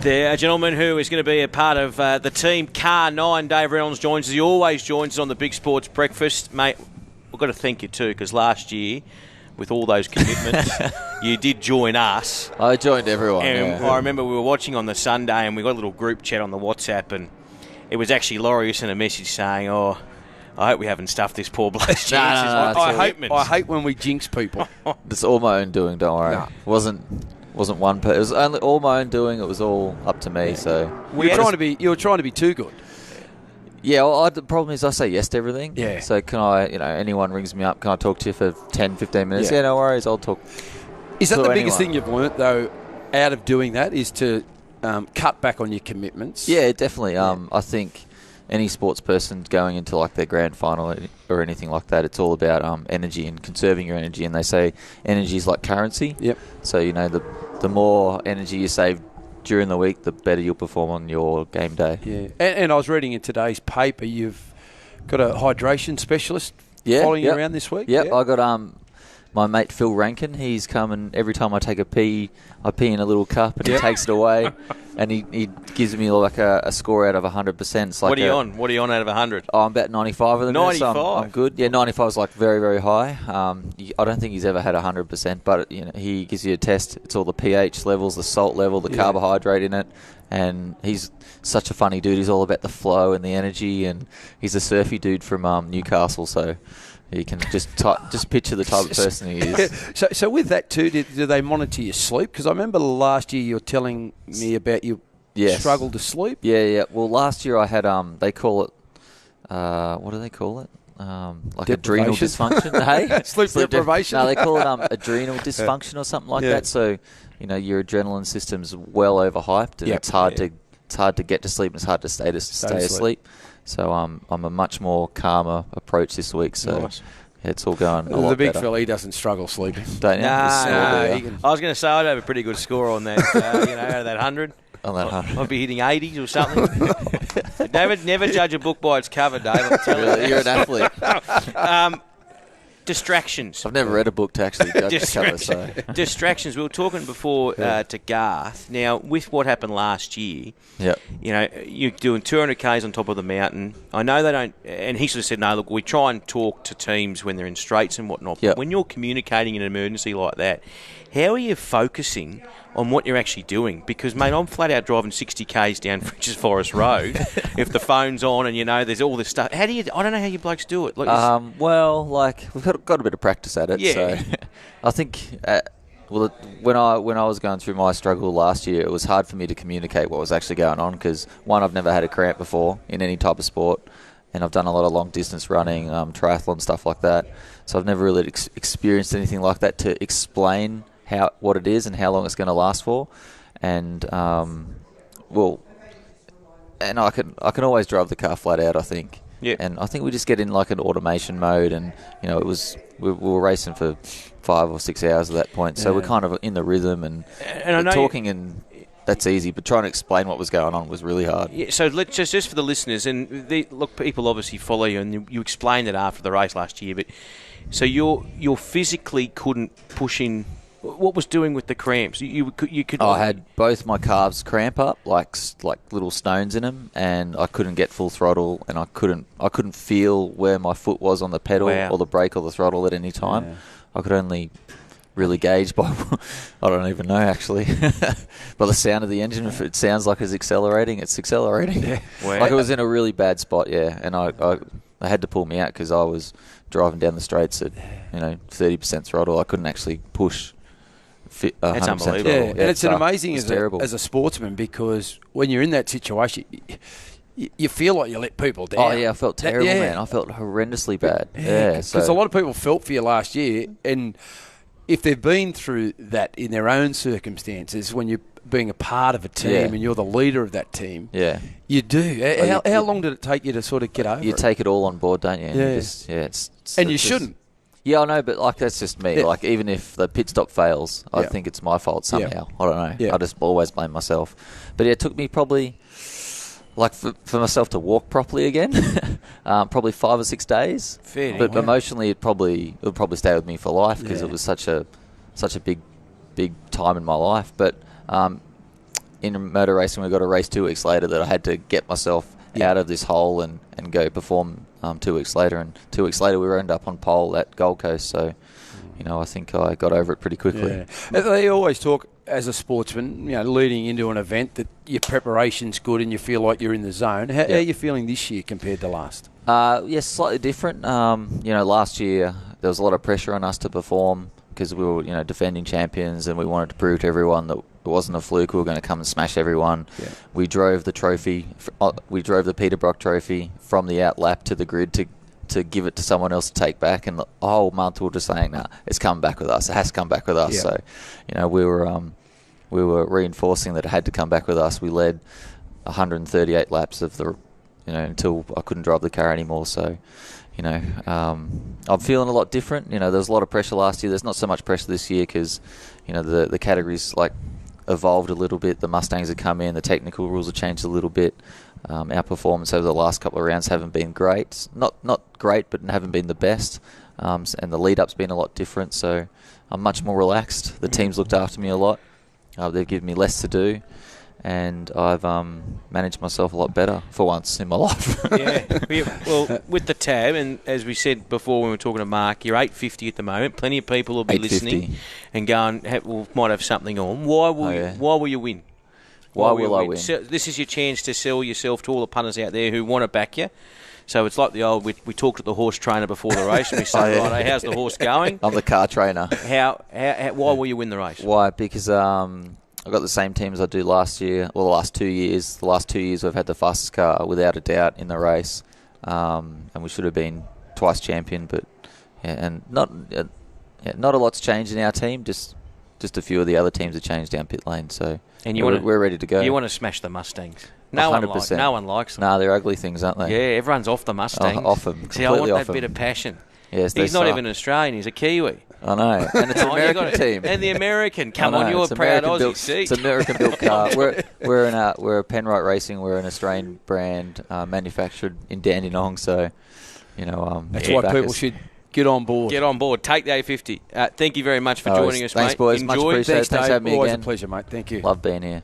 The gentleman who is going to be a part of the team Car 9, Dave Reynolds, joins us. He always joins us on the Big Sports Breakfast. Mate, we've got to thank you too, because last year, with all those commitments, you did join us. I joined everyone. And I remember we were watching on the Sunday, and we got a little group chat on the WhatsApp, and it was actually Laurie who sent a message saying, I hope we haven't stuffed this poor bloke's chances. I hate when we jinx people. It's all my own doing, don't worry. It wasn't one person. It was only all my own doing. It was all up to me. So you were trying to be too good. Yeah, well, the problem is I say yes to everything. Yeah. So can I, anyone rings me up, can I talk to you for 10, 15 minutes? Yeah, no worries, I'll talk. Is that the biggest thing you've learnt, though, out of doing that, is to cut back on your commitments? Yeah, definitely. I think any sports person going into like their grand final or anything like that, it's all about energy and conserving your energy. And they say energy is like currency. Yep. So, the more energy you save during the week, the better you'll perform on your game day. Yeah. And I was reading in today's paper, you've got a hydration specialist following you around this week? Yep. I got my mate Phil Rankin. He's come, and every time I take a pee, I pee in a little cup, and he takes it away, and he gives me like a score out of 100%. It's like what are you on? What are you on out of 100? Oh, I'm about 95 of them. 95? So I'm good. Yeah, 95 is like very, very high. I don't think he's ever had 100%, but he gives you a test. It's all the pH levels, the salt level, the carbohydrate in it, and he's such a funny dude. He's all about the flow and the energy, and he's a surfy dude from Newcastle, so you can just picture the type of person he is. So with that too, do they monitor your sleep? Because I remember last year you were telling me about your struggle to sleep. Yeah. Well, last year I had they call it what do they call it? Like adrenal dysfunction. Hey, sleep deprivation. No, they call it adrenal dysfunction or something like that. So your adrenaline system's well overhyped, and it's hard to get to sleep, and it's hard to stay asleep. So I'm a much more calmer approach this week. So it's all going a lot The big better. fella, he doesn't struggle sleeping. Don't you? No. I was going to say I'd have a pretty good score on that. Out of that 100. On that 100. I'd be hitting 80s or something. Never judge a book by its cover, Dave. I'm telling you. You're an athlete. Distractions. I've never read a book to actually judge the cover. So. Distractions. We were talking before to Garth. Now, with what happened last year, you're doing 200 Ks on top of the mountain. I know they don't, and he sort of said, no, look, we try and talk to teams when they're in straits and whatnot. But when you're communicating in an emergency like that, how are you focusing on what you're actually doing? Because, mate, I'm flat out driving 60 Ks down French's Forest Road if the phone's on and, there's all this stuff. I don't know how you blokes do it. We've got a bit of practice at it. Yeah. So I think, when I was going through my struggle last year, it was hard for me to communicate what was actually going on because, one, I've never had a cramp before in any type of sport, and I've done a lot of long-distance running, triathlon, stuff like that. So I've never really experienced anything like that to explain what it is and how long it's going to last for, and and I can always drive the car flat out, I think. Yeah. And I think we just get in like an automation mode, and we were racing for 5 or 6 hours at that point, so we're kind of in the rhythm and I know talking, and that's easy. But trying to explain what was going on was really hard. Yeah, so let's just for the listeners, and look, people obviously follow you, and you explained it after the race last year, but so you physically couldn't push in. What was doing with the cramps? You could. I had both my calves cramp up, like little stones in them, and I couldn't get full throttle, and I couldn't feel where my foot was on the pedal or the brake or the throttle at any time. Yeah. I could only really gauge by I don't even know actually by the sound of the engine. If it sounds like it's accelerating, it's accelerating. Yeah. Like it was in a really bad spot, and I had to pull me out because I was driving down the straights at 30% throttle. I couldn't actually push. That's unbelievable. Yeah, and it's amazing as a sportsman, because when you're in that situation, you feel like you let people down. Oh, yeah, I felt terrible, man. I felt horrendously bad. Yeah, because a lot of people felt for you last year, and if they've been through that in their own circumstances, when you're being a part of a team and you're the leader of that team, you do. How long did it take you to sort of get over it? You take it all on board, don't you? And you shouldn't. Yeah, I know, but that's just me. Yeah. Even if the pit stop fails, I think it's my fault somehow. I don't know. Yeah. I just always blame myself. But it took me probably, for myself to walk properly again, probably 5 or 6 days. Fair. But emotionally, it would probably stay with me for life because it was such a big time in my life. But in motor racing, we got a race 2 weeks later that I had to get myself out of this hole and go perform 2 weeks later. And 2 weeks later, we ended up on pole at Gold Coast. So, I think I got over it pretty quickly. Yeah. They always talk, as a sportsman, leading into an event, that your preparation's good and you feel like you're in the zone. How are you feeling this year compared to last? Yes, slightly different. Last year there was a lot of pressure on us to perform because we were, defending champions, and we wanted to prove to everyone that it wasn't a fluke. We were going to come and smash everyone. Yeah. We drove the trophy. We drove the Peter Brock Trophy from the out lap to the grid to give it to someone else to take back, and the whole month we were just saying, "Nah, it's coming back with us. It has to come back with us." Yeah. So, we were reinforcing that it had to come back with us. We led 138 laps of the, until I couldn't drive the car anymore. So, I'm feeling a lot different. There was a lot of pressure last year. There's not so much pressure this year because, the categories evolved a little bit. The Mustangs have come in. The technical rules have changed a little bit. Our performance over the last couple of rounds haven't been great. Not great, but haven't been the best. And the lead-up's been a lot different. So I'm much more relaxed. The team's looked after me a lot. They've given me less to do. And I've managed myself a lot better for once in my life. Well, with the tab, and as we said before when we were talking to Mark, you're 850 at the moment. Plenty of people will be listening and going, might have something on. Why will you win? Why will I win? This is your chance to sell yourself to all the punters out there who want to back you. So it's like the old, we talked to the horse trainer before the race, and we say, right, how's the horse going? I'm the car trainer. Why will you win the race? Why? Because I've got the same team as I do last year, or the last 2 years. The last 2 years we've had the fastest car, without a doubt, in the race. And we should have been twice champion, but not a lot's changed in our team, just a few of the other teams have changed down pit lane. So we're ready to go. You want to smash the Mustangs. No 100%. No one likes them. No, they're ugly things, aren't they? Yeah, everyone's off the Mustangs. Off them. See, I want that bit of passion. Yes, he's not even an Australian, he's a Kiwi. I know. And it's an American team. And the American. Come on, you're a proud Aussie. See? It's an American-built car. We're Penrite Racing. We're an Australian brand manufactured in Dandenong. So, that's why people should get on board. Get on board. Take the A50. Thank you very much for joining us, Thanks, mate. boys. Much appreciated. Thanks for having me again. Always a pleasure, mate. Thank you. Love being here.